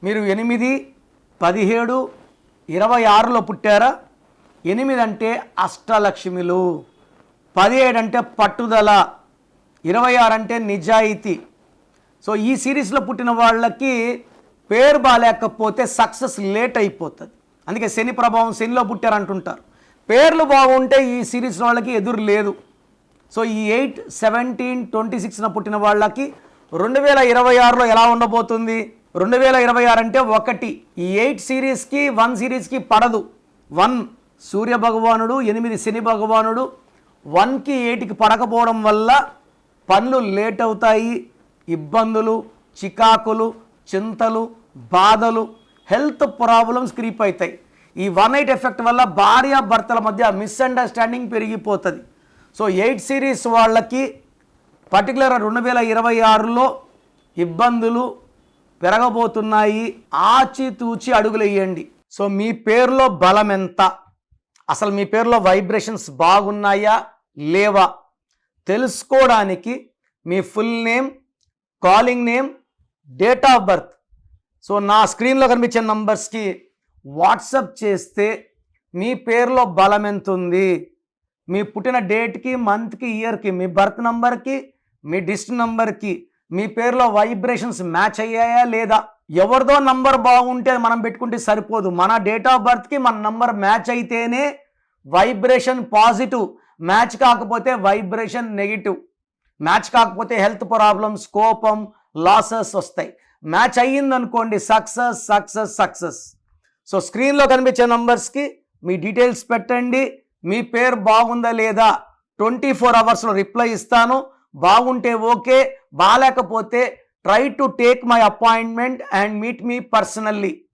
మీరు 8, 17, 26లో పుట్టారా? 8 అంటే అష్టలక్ష్మిలు, 17 అంటే పట్టుదల, 26 అంటే నిజాయితీ. సో ఈ సిరీస్లో పుట్టిన వాళ్ళకి పేరు బాగాలేకపోతే సక్సెస్ లేట్ అయిపోతుంది. అందుకే శని ప్రభావం, శనిలో పుట్టారంటుంటారు. పేర్లు బాగుంటే ఈ సిరీస్ వాళ్ళకి ఎదురు లేదు. సో ఈ 8, 17, 26న పుట్టిన వాళ్ళకి 2026లో ఎలా ఉండబోతుంది? 2026 అంటే 1. ఈ 8 సిరీస్కి 1 సిరీస్కి పడదు. 1 సూర్య భగవానుడు, 8 శని భగవానుడు. 1కి 8కి పడకపోవడం వల్ల పనులు లేట్ అవుతాయి, ఇబ్బందులు, చికాకులు, చింతలు, బాధలు, హెల్త్ ప్రాబ్లమ్స్ క్రీప్ అవుతాయి. ఈ 1/8 ఎఫెక్ట్ వల్ల భార్యాభర్తల మధ్య మిస్అండర్స్టాండింగ్ పెరిగిపోతుంది. సో 8 సిరీస్ వాళ్ళకి పర్టికులర్ 2026లో ఇబ్బందులు పెరగబోతున్నాయి. ఆచితూచి అడుగులేయండి. సో మీ పేరులో బలం ఎంత, అసలు మీ పేరులో వైబ్రేషన్స్ బాగున్నాయా లేవా తెలుసుకోవడానికి మీ full name, calling name, date of birth so నా స్క్రీన్లో కనిపించే నంబర్స్కి వాట్సప్ చేస్తే మీ పేరులో బలం ఎంత ఉంది, మీ పుట్టిన డేట్కి, మంత్కి, ఇయర్కి, మీ బర్త్ నంబర్కి, మీ డిస్ట్రిక్ట్ నంబర్కి మీ పేరులో వైబ్రేషన్స్ మ్యాచ్ అయ్యాయా లేదా. ఎవరిదో నంబర్ బాగుంటే మనం పెట్టుకుంటే సరిపోదు. మన డేట్ ఆఫ్ బర్త్కి మన నంబర్ మ్యాచ్ అయితేనే వైబ్రేషన్ పాజిటివ్, మ్యాచ్ కాకపోతే వైబ్రేషన్ నెగిటివ్. మ్యాచ్ కాకపోతే హెల్త్ ప్రాబ్లమ్స్, కోపం, లాసెస్ వస్తాయి. మ్యాచ్ అయ్యిందనుకోండి సక్సెస్ సక్సెస్ సక్సెస్. సో స్క్రీన్లో కనిపించే నంబర్స్కి మీ డీటెయిల్స్ పెట్టండి. మీ పేరు బాగుందా లేదా 24 అవర్స్లో రిప్లై ఇస్తాను. బాగుంటే ఓకే, బాగాలేకపోతే try to take my appointment and meet me personally.